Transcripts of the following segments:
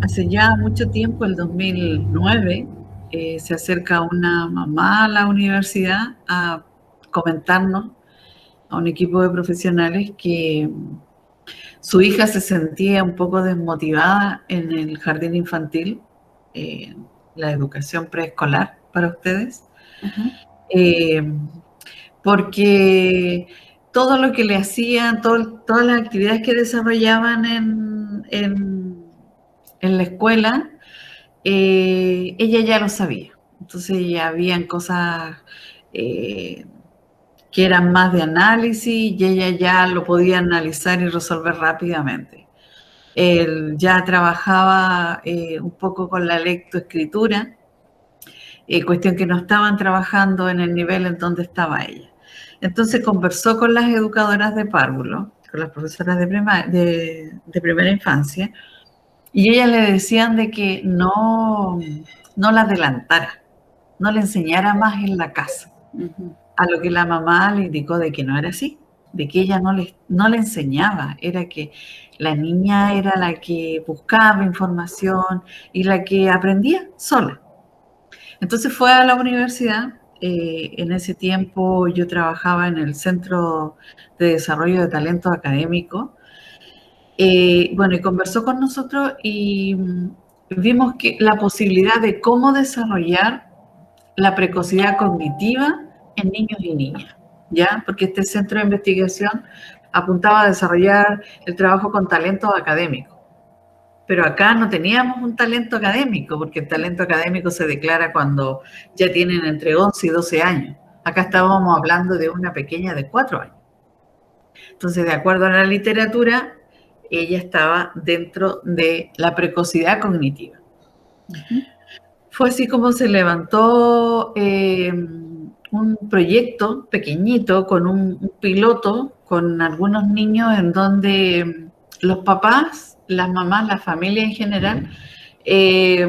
hace ya mucho tiempo, el 2009, se acerca una mamá a la universidad a comentarnos, a un equipo de profesionales, que su hija se sentía un poco desmotivada en el jardín infantil, eh, la educación preescolar para ustedes, Ujú. eh, porque todo lo que le hacían, todas las actividades que desarrollaban en la escuela, ella ya lo sabía. Entonces ya habían cosas eh, que eran más de análisis y ella ya lo podía analizar y resolver rápidamente. Él ya trabajaba un poco con la lectoescritura, cuestión que no estaban trabajando en el nivel en donde estaba ella. Entonces conversó con las educadoras de párvulo, con las profesoras de primera infancia, y ellas le decían de que no la adelantara, no le enseñara más en la casa. Ujú. A lo que la mamá le indicó de que no era así, de que ella no le enseñaba, era que la niña era la que buscaba información y la que aprendía sola. Entonces fue a la universidad. En ese tiempo yo trabajaba en el Centro de Desarrollo de Talento Académico. Bueno, y conversó con nosotros y vimos que la posibilidad de cómo desarrollar la precocidad cognitiva en niños y niñas, ¿ya? Porque este centro de investigación apuntaba a desarrollar el trabajo con talento académico. Pero acá no teníamos un talento académico, porque el talento académico se declara cuando ya tienen entre 11 y 12 años. Acá estábamos hablando de una pequeña de 4 años. Entonces, de acuerdo a la literatura, ella estaba dentro de la precocidad cognitiva. Ujú. Fue así como se levantó un proyecto pequeñito con un piloto, con algunos niños en donde los papás, las mamás, la familia en general, eh,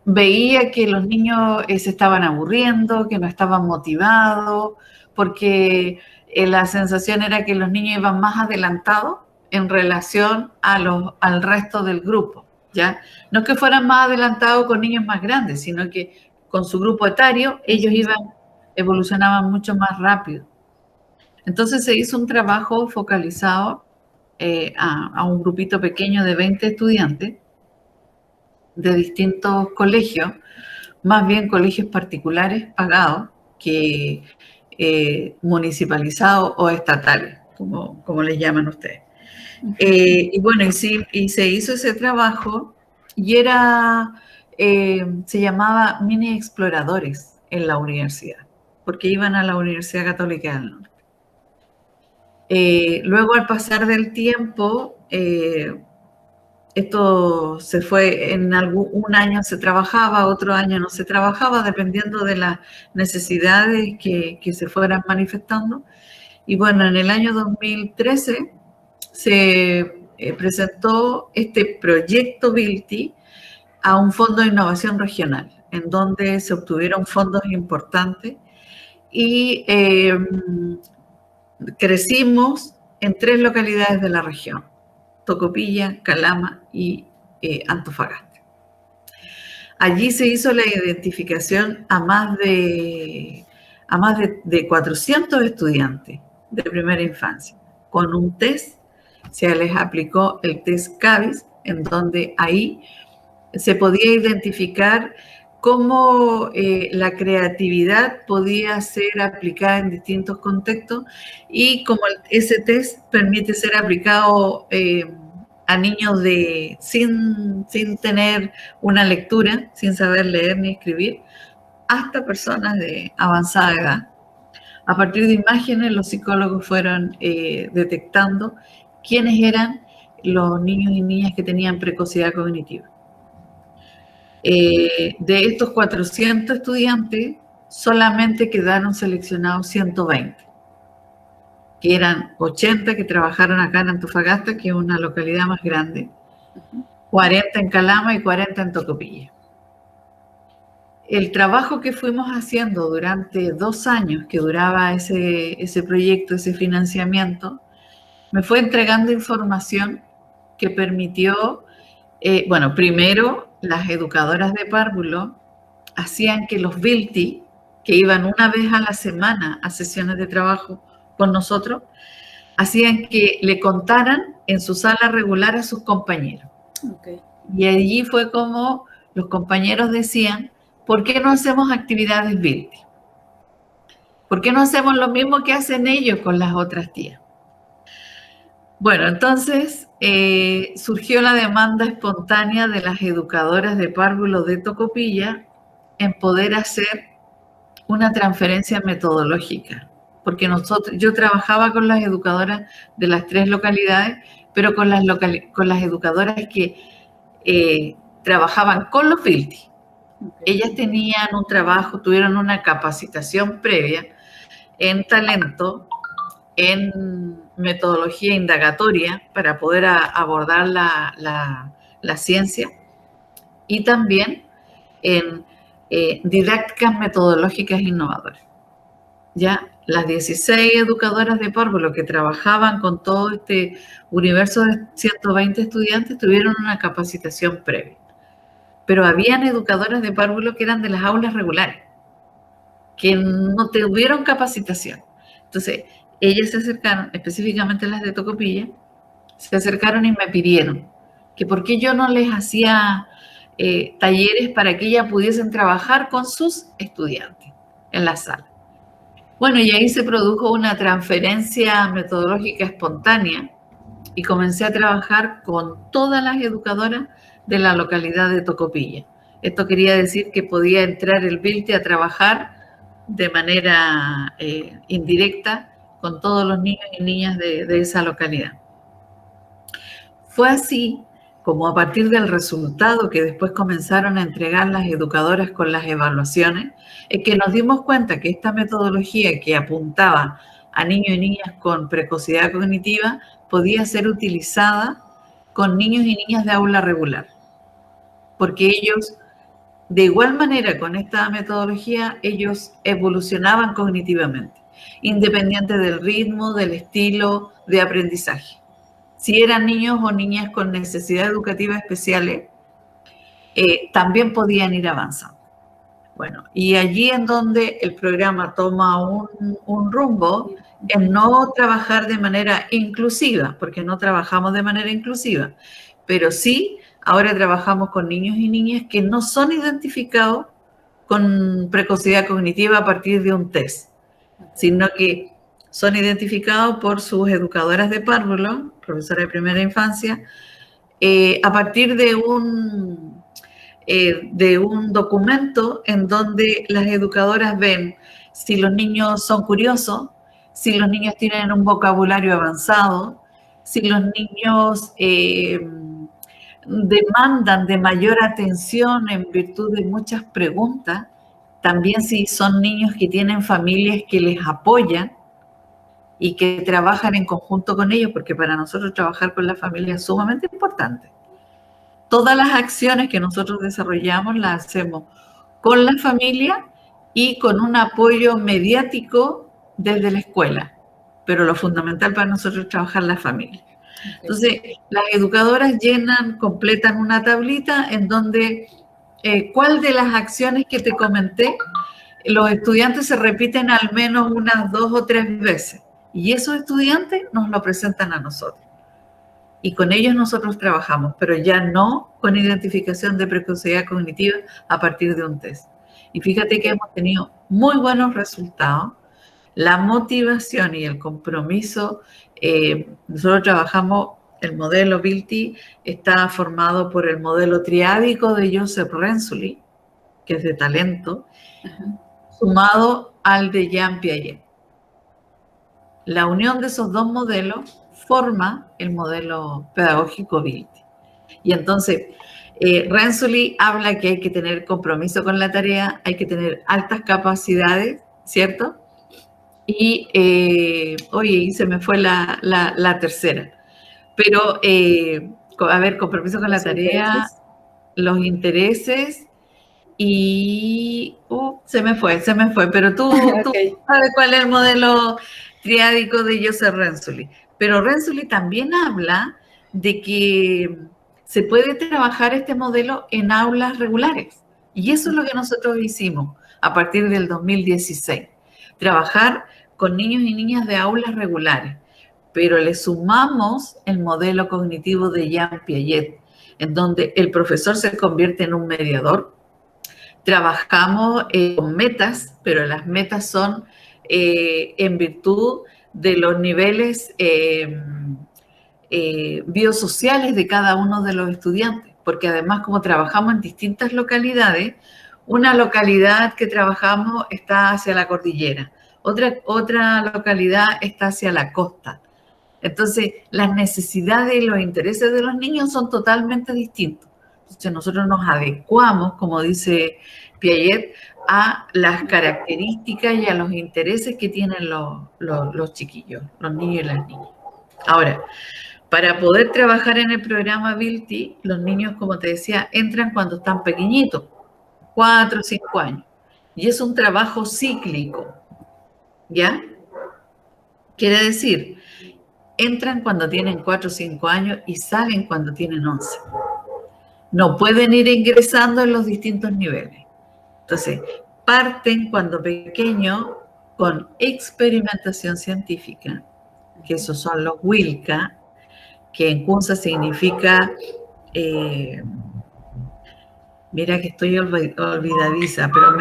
veía que los niños se estaban aburriendo, que no estaban motivados, porque la sensación era que los niños iban más adelantados en relación al resto del grupo, ¿ya? No es que fueran más adelantados con niños más grandes, sino que con su grupo etario ellos evolucionaban mucho más rápido. Entonces se hizo un trabajo focalizado a un grupito pequeño de 20 estudiantes de distintos colegios, más bien colegios particulares pagados que municipalizados o estatales, como les llaman ustedes. Ujú. Y bueno, y se hizo ese trabajo y se llamaba Mini Exploradores en la universidad, porque iban a la Universidad Católica del Norte. Luego, al pasar del tiempo, esto se fue, un año se trabajaba, otro año no se trabajaba, dependiendo de las necesidades que se fueran manifestando. Y bueno, en el año 2013 se presentó este proyecto BILTI a un fondo de innovación regional, en donde se obtuvieron fondos importantes y crecimos en 3 localidades de la región: Tocopilla, Calama y Antofagasta. Allí se hizo la identificación a más de 400 estudiantes de primera infancia. Con un test se les aplicó el test CABIS, en donde ahí se podía identificar cómo la creatividad podía ser aplicada en distintos contextos, y como ese test permite ser aplicado a niños sin tener una lectura, sin saber leer ni escribir, hasta personas de avanzada edad. A partir de imágenes, los psicólogos fueron detectando quiénes eran los niños y niñas que tenían precocidad cognitiva. De estos 400 estudiantes, solamente quedaron seleccionados 120, que eran 80 que trabajaron acá en Antofagasta, que es una localidad más grande, 40 en Calama y 40 en Tocopilla. El trabajo que fuimos haciendo durante 2 años que duraba ese proyecto, ese financiamiento, me fue entregando información que permitió Bueno, primero las educadoras de párvulo hacían que los Vilti, que iban una vez a la semana a sesiones de trabajo con nosotros, hacían que le contaran en su sala regular a sus compañeros. Okay. Y allí fue como los compañeros decían, ¿por qué no hacemos actividades Vilti? ¿Por qué no hacemos lo mismo que hacen ellos con las otras tías? Bueno, entonces surgió la demanda espontánea de las educadoras de párvulos de Tocopilla en poder hacer una transferencia metodológica, porque yo trabajaba con las educadoras de las 3 localidades, pero con las educadoras que trabajaban con los Vilti. Okay. Ellas tenían un trabajo, tuvieron una capacitación previa en talento, en metodología indagatoria para poder abordar la ciencia, y también en didácticas metodológicas innovadoras. Ya las 16 educadoras de párvulo que trabajaban con todo este universo de 120 estudiantes tuvieron una capacitación previa. Pero habían educadoras de párvulo que eran de las aulas regulares, que no tuvieron capacitación. Entonces, ellas se acercaron, específicamente las de Tocopilla, se acercaron y me pidieron que por qué yo no les hacía talleres para que ellas pudiesen trabajar con sus estudiantes en la sala. Bueno, y ahí se produjo una transferencia metodológica espontánea y comencé a trabajar con todas las educadoras de la localidad de Tocopilla. Esto quería decir que podía entrar el Vilti a trabajar de manera indirecta con todos los niños y niñas de esa localidad. Fue así como a partir del resultado que después comenzaron a entregar las educadoras con las evaluaciones, es que nos dimos cuenta que esta metodología que apuntaba a niños y niñas con precocidad cognitiva podía ser utilizada con niños y niñas de aula regular, porque ellos, de igual manera, con esta metodología, ellos evolucionaban cognitivamente, independiente del ritmo, del estilo de aprendizaje. Si eran niños o niñas con necesidades educativas especiales, también podían ir avanzando. Bueno, y allí en donde el programa toma un rumbo, en no trabajar de manera inclusiva, porque no trabajamos de manera inclusiva, pero sí, ahora trabajamos con niños y niñas que no son identificados con precocidad cognitiva a partir de un test, sino que son identificados por sus educadoras de párvulo, profesora de primera infancia, a partir de un documento en donde las educadoras ven si los niños son curiosos, si los niños tienen un vocabulario avanzado, si los niños demandan de mayor atención en virtud de muchas preguntas, también si son niños que tienen familias que les apoyan y que trabajan en conjunto con ellos, porque para nosotros trabajar con la familia es sumamente importante. Todas las acciones que nosotros desarrollamos las hacemos con la familia y con un apoyo mediático desde la escuela, pero lo fundamental para nosotros es trabajar la familia. Entonces, las educadoras completan una tablita en donde cuál de las acciones que te comenté, los estudiantes se repiten al menos unas 2 o 3 veces. Y esos estudiantes nos lo presentan a nosotros. Y con ellos nosotros trabajamos, pero ya no con identificación de precocidad cognitiva a partir de un test. Y fíjate que hemos tenido muy buenos resultados. La motivación y el compromiso, nosotros trabajamos, el modelo Vilti está formado por el modelo triádico de Joseph Renzulli, que es de talento, sumado al de Jean Piaget. La unión de esos dos modelos forma el modelo pedagógico Vilti. Y entonces, Renzulli habla que hay que tener compromiso con la tarea, hay que tener altas capacidades, ¿cierto? Y, oye, se me fue la tercera. Pero, a ver, compromiso con la tarea, los intereses y... se me fue, pero tú sabes cuál es el modelo triádico de Joseph Renzulli. Pero Renzulli también habla de que se puede trabajar este modelo en aulas regulares. Y eso es lo que nosotros hicimos a partir del 2016. Trabajar con niños y niñas de aulas regulares, pero le sumamos el modelo cognitivo de Jean Piaget, en donde el profesor se convierte en un mediador. Trabajamos con metas, pero las metas son en virtud de los niveles biosociales de cada uno de los estudiantes, porque además como trabajamos en distintas localidades, una localidad que trabajamos está hacia la cordillera, otra localidad está hacia la costa. Entonces, las necesidades y los intereses de los niños son totalmente distintos. Entonces, nosotros nos adecuamos, como dice Piaget, a las características y a los intereses que tienen los chiquillos, los niños y las niñas. Ahora, para poder trabajar en el programa Ability, los niños, como te decía, entran cuando están pequeñitos, 4 o 5 años. Y es un trabajo cíclico, ¿ya? Quiere decir, entran cuando tienen 4 o 5 años y salen cuando tienen 11. No pueden ir ingresando en los distintos niveles. Entonces, parten cuando pequeños con experimentación científica, que esos son los WILCA, que en Kunza significa, mira que estoy olvidadiza, pero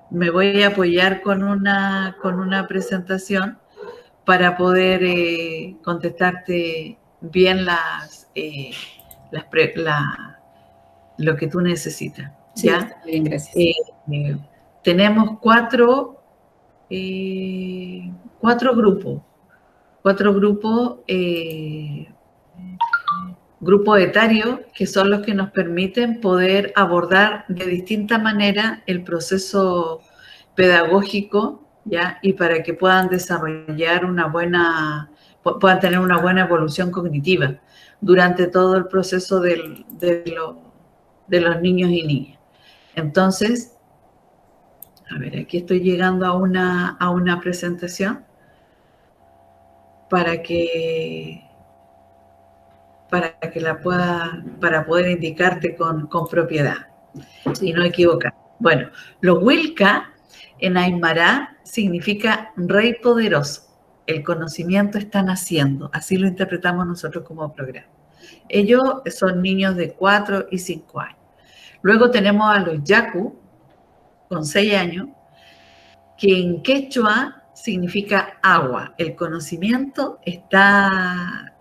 me voy a apoyar con una presentación para poder contestarte bien lo que tú necesitas. Sí, ¿ya? está bien, gracias. Tenemos cuatro grupos etarios que son los que nos permiten poder abordar de distinta manera el proceso pedagógico, ¿ya? Y para que puedan desarrollar puedan tener una buena evolución cognitiva durante todo el proceso de los niños y niñas. Entonces, a ver, aquí estoy llegando a una presentación para poder indicarte con propiedad y no equivocar. Bueno, los Wilca en Aymara significa rey poderoso. El conocimiento está naciendo, así lo interpretamos nosotros como programa. Ellos son niños de 4 y 5 años. Luego tenemos a los Yaku, con 6 años, que en quechua significa agua. El conocimiento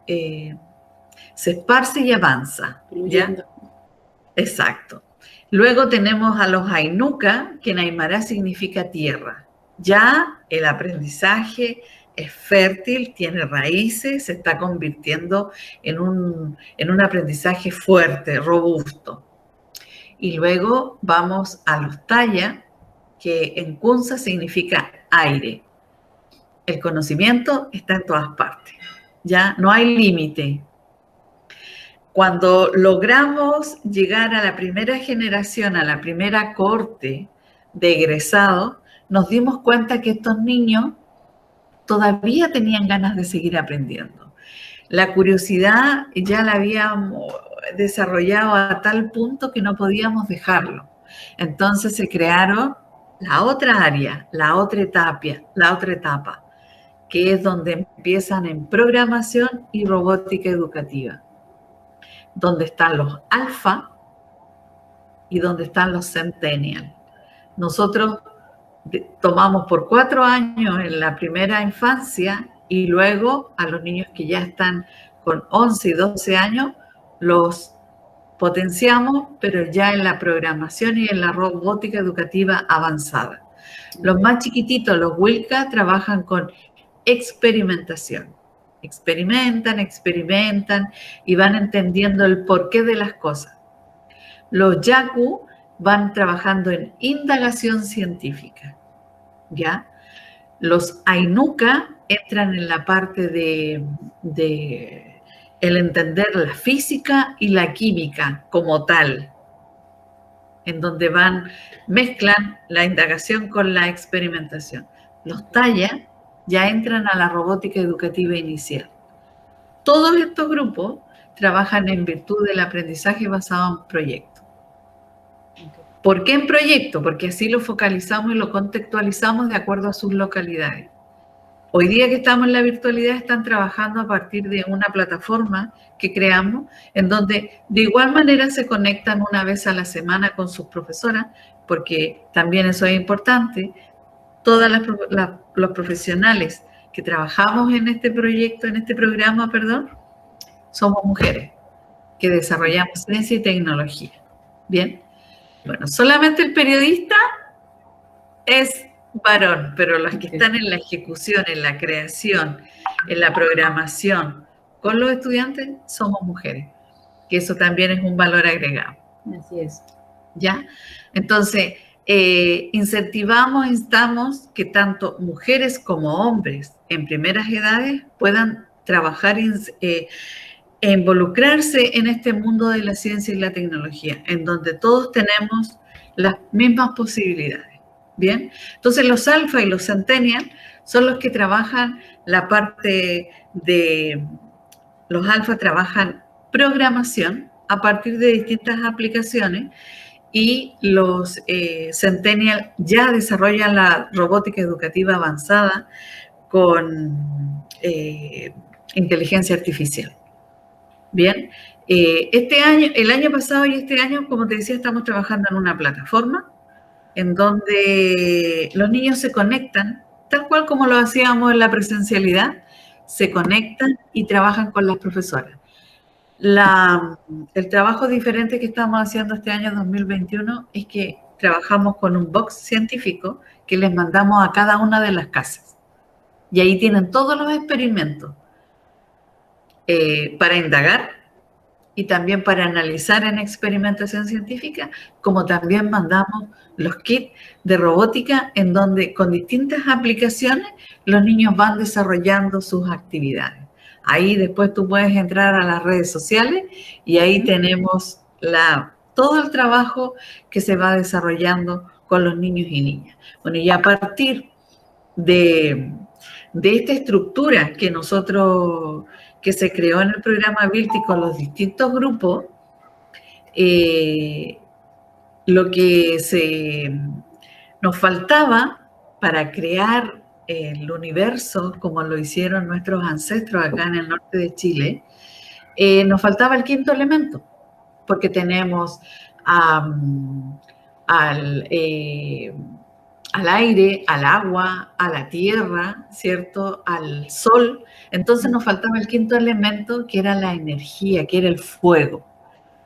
se esparce y avanza. ¿Ya? Exacto. Luego tenemos a los Ainuka, que en Aymara significa tierra. Ya el aprendizaje es fértil, tiene raíces, se está convirtiendo en un aprendizaje fuerte, robusto. Y luego vamos a los Taya, que en Kunza significa aire. El conocimiento está en todas partes. Ya no hay límite. Cuando logramos llegar a la primera generación, a la primera cohorte de egresados, nos dimos cuenta que estos niños todavía tenían ganas de seguir aprendiendo. La curiosidad ya la habíamos desarrollado a tal punto que no podíamos dejarlo. Entonces se crearon la otra área, la otra etapa, que es donde empiezan en programación y robótica educativa, donde están los alfa y donde están los centennial. Nosotros tomamos por 4 años en la primera infancia y luego a los niños que ya están con 11 y 12 años los potenciamos, pero ya en la programación y en la robótica educativa avanzada. Los más chiquititos, los Wilca, trabajan con experimentación. Experimentan y van entendiendo el porqué de las cosas. Los Yaku van trabajando en indagación científica, ¿ya? Los Ainuka entran en la parte de el entender la física y la química como tal, en donde mezclan la indagación con la experimentación. Los Taya ya entran a la robótica educativa inicial. Todos estos grupos trabajan en virtud del aprendizaje basado en proyectos. ¿Por qué en proyecto? Porque así lo focalizamos y lo contextualizamos de acuerdo a sus localidades. Hoy día que estamos en la virtualidad están trabajando a partir de una plataforma que creamos en donde de igual manera se conectan una vez a la semana con sus profesoras, porque también eso es importante. Todos los profesionales que trabajamos en este proyecto, en este programa, perdón, somos mujeres que desarrollamos ciencia y tecnología. Bien, bueno, solamente el periodista es varón, pero los que están en la ejecución, en la creación, en la programación con los estudiantes somos mujeres, que eso también es un valor agregado. Así es. ¿Ya? Entonces, incentivamos, instamos que tanto mujeres como hombres en primeras edades puedan trabajar e involucrarse en este mundo de la ciencia y la tecnología, en donde todos tenemos las mismas posibilidades. ¿Bien? Entonces los alfa y los centennial son los que trabajan la parte de... Los alfa trabajan programación a partir de distintas aplicaciones y los centennial ya desarrollan la robótica educativa avanzada con inteligencia artificial. Bien, el año pasado y este año, como te decía, estamos trabajando en una plataforma en donde los niños se conectan, tal cual como lo hacíamos en la presencialidad, se conectan y trabajan con las profesoras. El trabajo diferente que estamos haciendo este año 2021 es que trabajamos con un box científico que les mandamos a cada una de las casas. Y ahí tienen todos los experimentos para indagar y también para analizar en experimentación científica, como también mandamos los kits de robótica en donde con distintas aplicaciones los niños van desarrollando sus actividades. Ahí después tú puedes entrar a las redes sociales y ahí tenemos todo el trabajo que se va desarrollando con los niños y niñas. Bueno, y a partir de esta estructura que se creó en el programa Ability con los distintos grupos, lo que nos faltaba para crear el universo como lo hicieron nuestros ancestros acá en el norte de Chile, nos faltaba el quinto elemento, porque tenemos al aire, al agua, a la tierra, ¿cierto? Al sol. Entonces nos faltaba el quinto elemento, que era la energía, que era el fuego.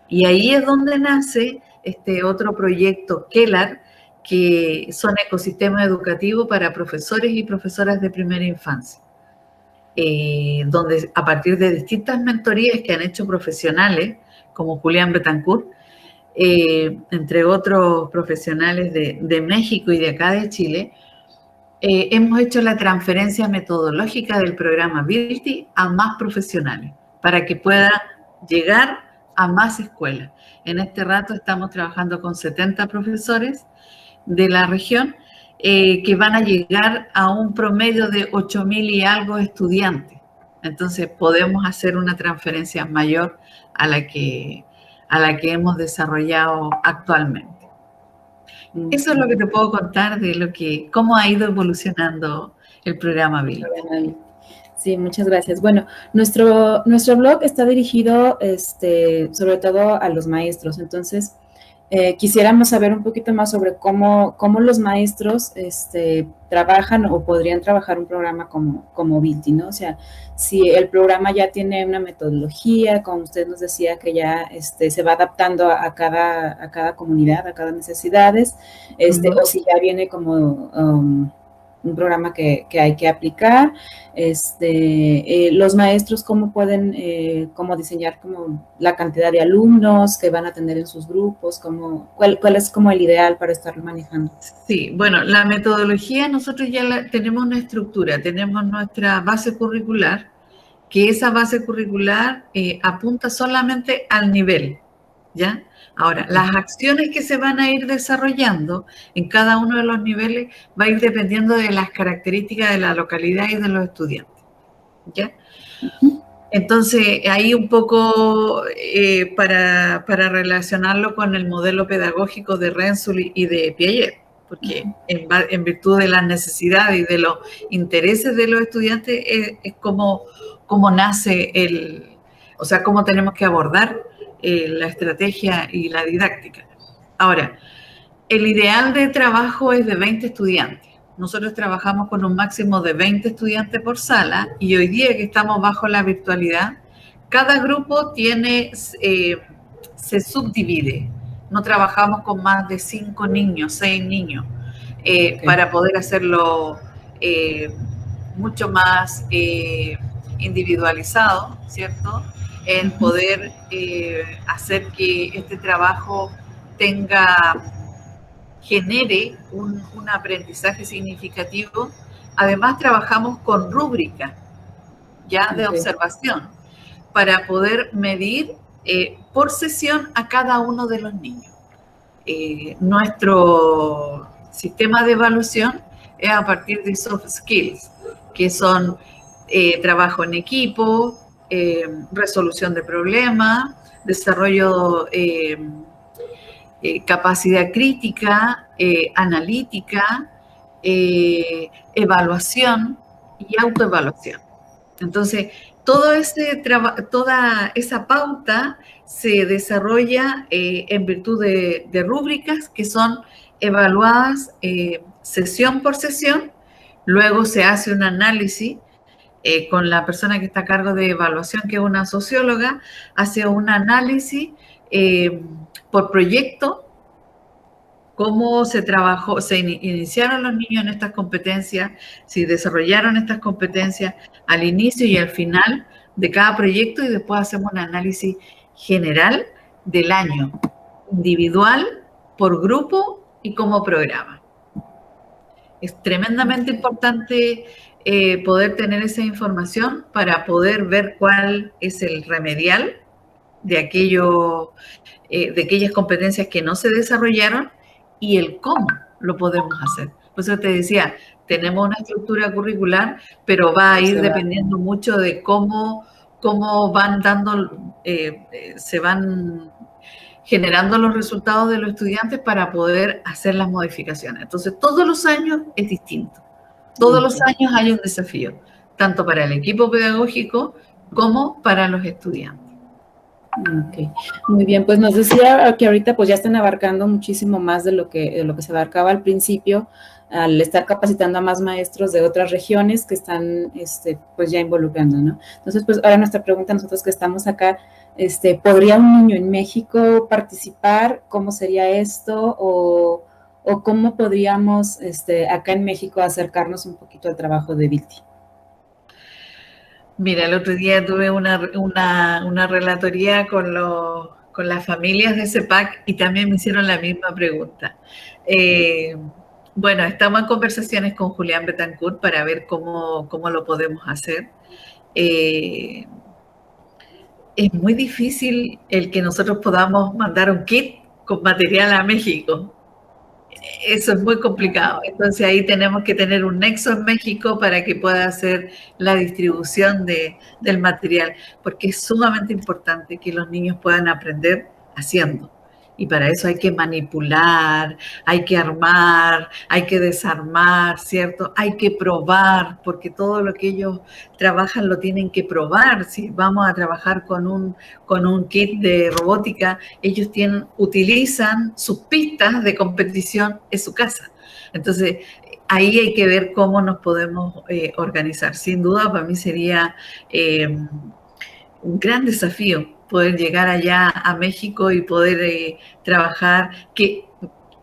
Y ahí es donde nace este otro proyecto, Kellar, que son ecosistemas educativos para profesores y profesoras de primera infancia, donde a partir de distintas mentorías que han hecho profesionales, como Julián Betancourt, entre otros profesionales de México y de acá de Chile, hemos hecho la transferencia metodológica del programa Ability a más profesionales, para que pueda llegar a más escuelas. En este rato estamos trabajando con 70 profesores de la región que van a llegar a un promedio de 8.000 y algo estudiantes. Entonces podemos hacer una transferencia mayor a la que hemos desarrollado actualmente. Eso es lo que te puedo contar de cómo ha ido evolucionando el programa Ability. Sí, muchas gracias. Bueno, nuestro blog está dirigido sobre todo a los maestros, entonces quisiéramos saber un poquito más sobre cómo los maestros trabajan o podrían trabajar un programa como Ability, ¿no? O sea, si el programa ya tiene una metodología, como usted nos decía, que ya se va adaptando a cada comunidad, a cada necesidades, o si ya viene como un programa que hay que aplicar, los maestros cómo pueden cómo diseñar como la cantidad de alumnos que van a tener en sus grupos, cuál es como el ideal para estarlo manejando. Sí, bueno, la metodología nosotros ya tenemos una estructura, tenemos nuestra base curricular, que esa base curricular apunta solamente al nivel, ¿ya? Ahora, las acciones que se van a ir desarrollando en cada uno de los niveles va a ir dependiendo de las características de la localidad y de los estudiantes, ¿ya? Entonces, ahí un poco para relacionarlo con el modelo pedagógico de Rensselaer y de Piaget, porque en virtud de las necesidades y de los intereses de los estudiantes es como nace o sea, cómo tenemos que abordar la estrategia y la didáctica. Ahora, el ideal de trabajo es de 20 estudiantes. Nosotros trabajamos con un máximo de 20 estudiantes por sala y hoy día que estamos bajo la virtualidad, cada grupo se subdivide. No trabajamos con más de 5 niños, 6 niños, para poder hacerlo mucho más individualizado, ¿cierto? En poder hacer que este trabajo genere un aprendizaje significativo. Además, trabajamos con rúbricas ya de observación para poder medir por sesión a cada uno de los niños. Nuestro sistema de evaluación es a partir de soft skills, que son trabajo en equipo, resolución de problemas, desarrollo capacidad crítica, analítica, evaluación y autoevaluación. Entonces, toda esa pauta se desarrolla en virtud de rúbricas que son evaluadas sesión por sesión. Luego se hace un análisis con la persona que está a cargo de evaluación, que es una socióloga, hace un análisis por proyecto, cómo se trabajó, se iniciaron los niños en estas competencias, si desarrollaron estas competencias al inicio y al final de cada proyecto, y después hacemos un análisis general del año, individual, por grupo y como programa. Es tremendamente importante poder tener esa información para poder ver cuál es el remedial de aquellas competencias que no se desarrollaron y el cómo lo podemos hacer. Por eso te decía, tenemos una estructura curricular, pero va a ir dependiendo mucho de cómo se van generando los resultados de los estudiantes para poder hacer las modificaciones. Entonces, todos los años es distinto. Todos los años hay un desafío, tanto para el equipo pedagógico como para los estudiantes. Ok, muy bien, pues nos decía que ahorita pues ya están abarcando muchísimo más de lo que se abarcaba al principio, al estar capacitando a más maestros de otras regiones que están pues ya involucrando, ¿no? Entonces, pues ahora nuestra pregunta, nosotros que estamos acá, ¿podría un niño en México participar? ¿Cómo sería esto? ¿O cómo podríamos acá en México acercarnos un poquito al trabajo de Vilti? Mira, el otro día tuve una relatoría con las familias de CEPAC y también me hicieron la misma pregunta. Bueno, estamos en conversaciones con Julián Betancourt para ver cómo lo podemos hacer. Es muy difícil el que nosotros podamos mandar un kit con material a México. Eso es muy complicado. Entonces ahí tenemos que tener un nexo en México para que pueda hacer la distribución del material, porque es sumamente importante que los niños puedan aprender haciendo. Y para eso hay que manipular, hay que armar, hay que desarmar, ¿cierto? Hay que probar, porque todo lo que ellos trabajan lo tienen que probar. Si vamos a trabajar con un kit de robótica, ellos utilizan sus pistas de competición en su casa. Entonces, ahí hay que ver cómo nos podemos organizar. Sin duda, para mí sería un gran desafío poder llegar allá a México y poder trabajar, que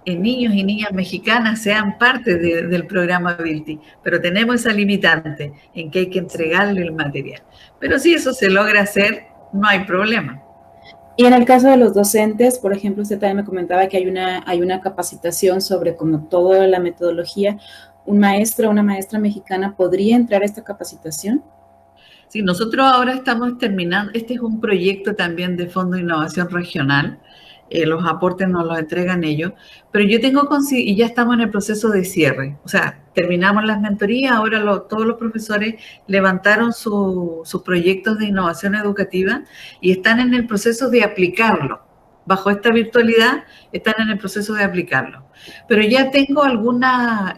niños y niñas mexicanas sean parte del programa Vilti, pero tenemos esa limitante en que hay que entregarle el material. Pero si eso se logra hacer, no hay problema. Y en el caso de los docentes, por ejemplo, usted también me comentaba que hay una capacitación sobre como toda la metodología. ¿Un maestro o una maestra mexicana podría entrar a esta capacitación? Sí, nosotros ahora estamos terminando, este es un proyecto también de Fondo de Innovación Regional, los aportes nos los entregan ellos, pero yo tengo, y ya estamos en el proceso de cierre, o sea, terminamos las mentorías, ahora todos los profesores levantaron sus proyectos de innovación educativa y están en el proceso de aplicarlo. Bajo esta virtualidad están en el proceso de aplicarlo. Pero ya tengo algunas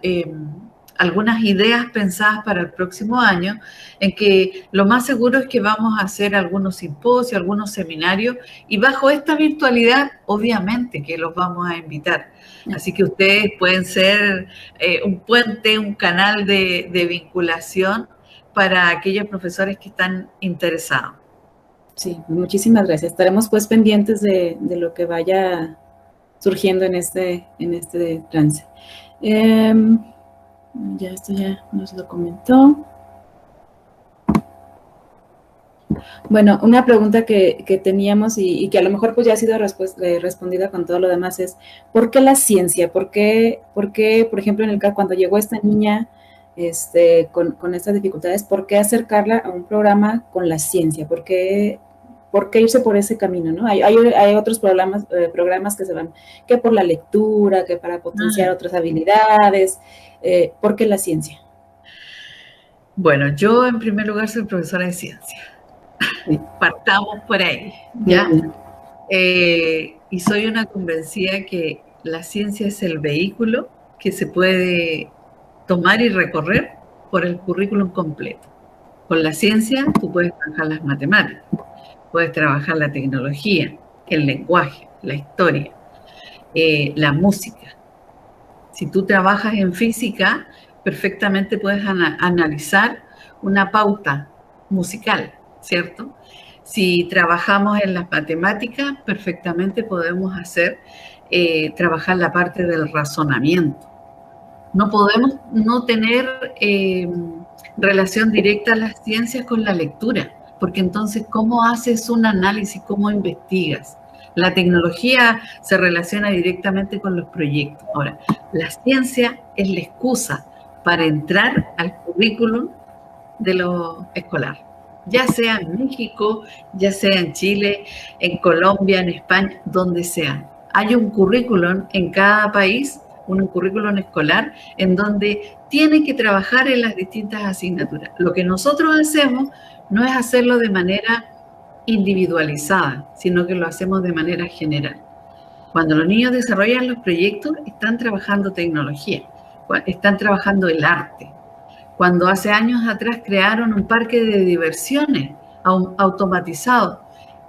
ideas pensadas para el próximo año, en que lo más seguro es que vamos a hacer algunos simposios, algunos seminarios, y bajo esta virtualidad, obviamente que los vamos a invitar. Así que ustedes pueden ser un puente, un canal de vinculación para aquellos profesores que están interesados. Sí, muchísimas gracias. Estaremos pues pendientes de lo que vaya surgiendo en este trance. Ya esto ya nos lo comentó. Bueno, una pregunta que teníamos y que a lo mejor pues ya ha sido respondida con todo lo demás es, ¿por qué la ciencia? ¿Por qué, por ejemplo, en el caso cuando llegó esta niña con estas dificultades, ¿por qué acercarla a un programa con la ciencia? ¿Por qué irse por ese camino, ¿no? Hay otros programas que se van, que por la lectura, que para potenciar otras habilidades. ¿Por qué la ciencia? Bueno, yo en primer lugar soy profesora de ciencia. Sí. Partamos por ahí, ¿ya? Y soy una convencida que la ciencia es el vehículo que se puede tomar y recorrer por el currículum completo. Con la ciencia tú puedes trabajar las matemáticas, puedes trabajar la tecnología, el lenguaje, la historia, la música. Si tú trabajas en física, perfectamente puedes analizar una pauta musical, ¿cierto? Si trabajamos en las matemáticas, perfectamente podemos trabajar la parte del razonamiento. No podemos no tener relación directa a las ciencias con la lectura, porque entonces, ¿cómo haces un análisis? ¿Cómo investigas? La tecnología se relaciona directamente con los proyectos. Ahora, la ciencia es la excusa para entrar al currículum de lo escolar, ya sea en México, ya sea en Chile, en Colombia, en España, donde sea. Hay un currículum en cada país, un currículum escolar, en donde tienen que trabajar en las distintas asignaturas. Lo que nosotros hacemos no es hacerlo de manera individualizada, sino que lo hacemos de manera general. Cuando los niños desarrollan los proyectos, están trabajando tecnología, están trabajando el arte. Cuando hace años atrás crearon un parque de diversiones automatizado,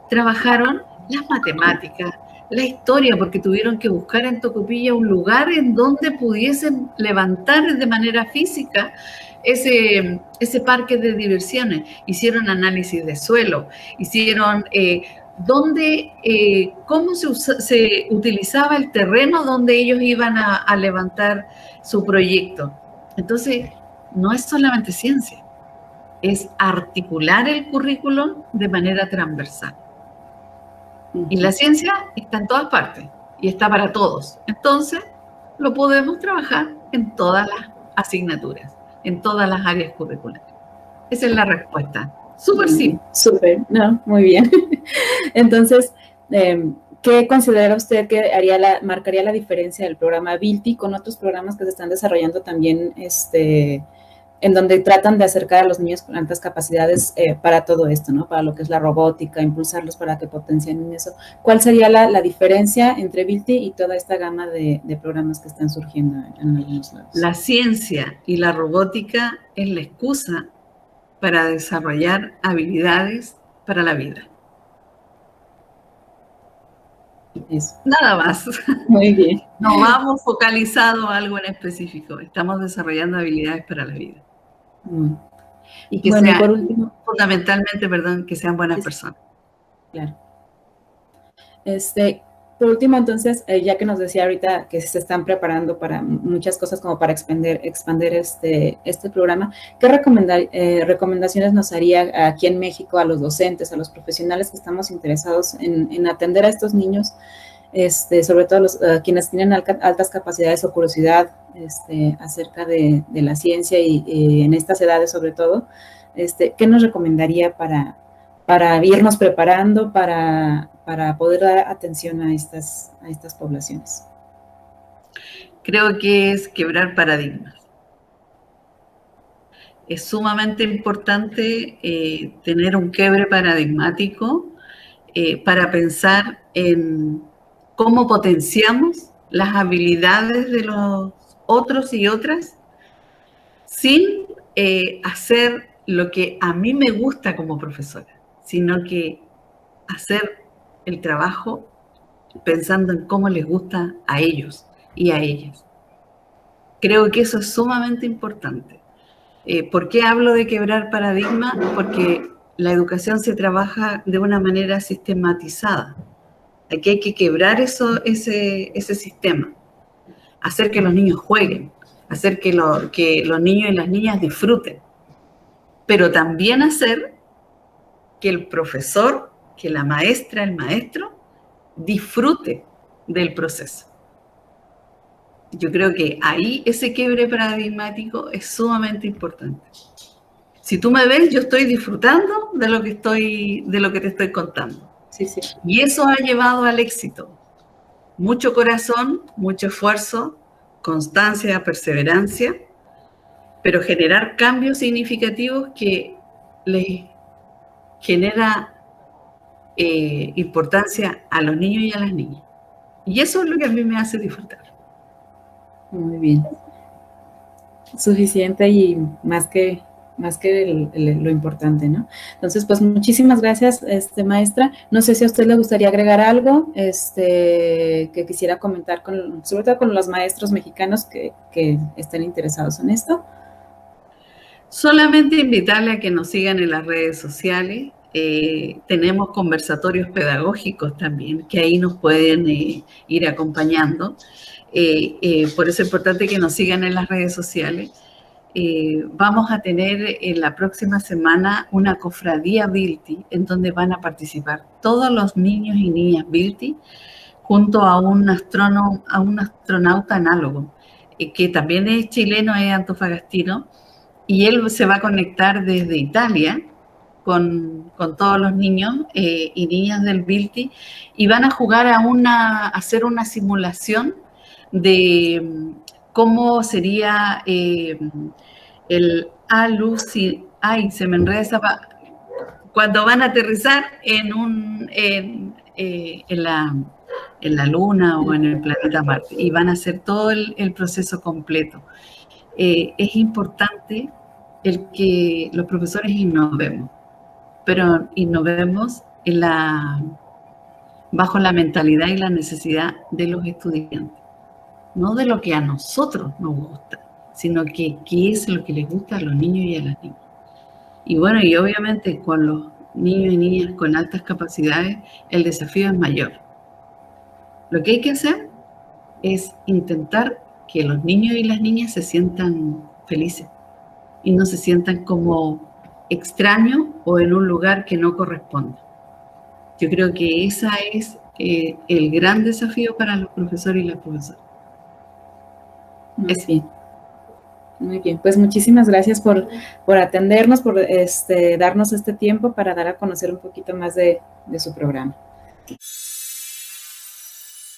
trabajaron las matemáticas, la historia, porque tuvieron que buscar en Tocopilla un lugar en donde pudiesen levantar de manera física ese parque de diversiones. Hicieron análisis de suelo, hicieron cómo se utilizaba el terreno donde ellos iban a levantar su proyecto. Entonces, no es solamente ciencia, es articular el currículum de manera transversal. Y la ciencia está en todas partes y está para todos. Entonces, lo podemos trabajar en todas las asignaturas, en todas las áreas curriculares. Esa es la respuesta. Súper simple. Súper, no, muy bien. Entonces, ¿qué considera usted que marcaría la diferencia del programa Vilti con otros programas que se están desarrollando también, en donde tratan de acercar a los niños con altas capacidades para todo esto, ¿no? Para lo que es la robótica, impulsarlos para que potencien eso. ¿Cuál sería la diferencia entre Vilti y toda esta gama de programas que están surgiendo en algunos lados? La ciencia y la robótica es la excusa para desarrollar habilidades para la vida. Eso. Nada más. Muy bien. No vamos focalizado a algo en específico. Estamos desarrollando habilidades para la vida. Y que sean, por último, fundamentalmente, que sean buenas personas. Claro. Por último, entonces, ya que nos decía ahorita que se están preparando para muchas cosas como para expandir este programa, ¿qué recomendaciones nos haría aquí en México a los docentes, a los profesionales que estamos interesados en atender a estos niños, sobre todo quienes tienen altas capacidades o curiosidad acerca de la ciencia y en estas edades sobre todo? ¿Qué nos recomendaría para para irnos preparando para poder dar atención a estas poblaciones? Creo que es quebrar paradigmas. Es sumamente importante tener un quiebre paradigmático para pensar en cómo potenciamos las habilidades de los otros y otras sin hacer lo que a mí me gusta como profesora, sino que hacer el trabajo pensando en cómo les gusta a ellos y a ellas. Creo que eso es sumamente importante. ¿Por qué hablo de quebrar paradigmas? Porque la educación se trabaja de una manera sistematizada. Aquí hay que quebrar ese sistema, hacer que los niños jueguen, hacer que los niños y las niñas disfruten, pero también hacer que el profesor, que la maestra, el maestro, disfrute del proceso. Yo creo que ahí ese quiebre paradigmático es sumamente importante. Si tú me ves, yo estoy disfrutando de lo que te estoy contando. Sí, sí. Y eso ha llevado al éxito. Mucho corazón, mucho esfuerzo, constancia, perseverancia, pero generar cambios significativos que les genera importancia a los niños y a las niñas. Y eso es lo que a mí me hace disfrutar. Muy bien. Suficiente y más que lo importante, ¿no? Entonces, pues muchísimas gracias, maestra. No sé si a usted le gustaría agregar algo que quisiera comentar, sobre todo con los maestros mexicanos que estén interesados en esto. Solamente invitarle a que nos sigan en las redes sociales. Tenemos conversatorios pedagógicos también, que ahí nos pueden ir acompañando. Por eso es importante que nos sigan en las redes sociales. Vamos a tener en la próxima semana una cofradía Vilti, en donde van a participar todos los niños y niñas Vilti, junto a un astronauta análogo, que también es chileno, es antofagastino, y él se va a conectar desde Italia con todos los niños y niñas del Vilti, y van a jugar a hacer una simulación de cómo sería el ay, se me enreda esa cuando van a aterrizar en la Luna o en el planeta Marte, y van a hacer todo el proceso completo. Es importante el que los profesores innovemos, pero innovemos bajo la mentalidad y la necesidad de los estudiantes, no de lo que a nosotros nos gusta, sino que qué es lo que les gusta a los niños y a las niñas. Y bueno, y obviamente con los niños y niñas con altas capacidades, el desafío es mayor. Lo que hay que hacer es intentar que los niños y las niñas se sientan felices y no se sientan como extraños o en un lugar que no corresponde. Yo creo que ese es el gran desafío para los profesores y las profesoras. Muy bien, pues muchísimas gracias por atendernos, por darnos este tiempo para dar a conocer un poquito más de su programa.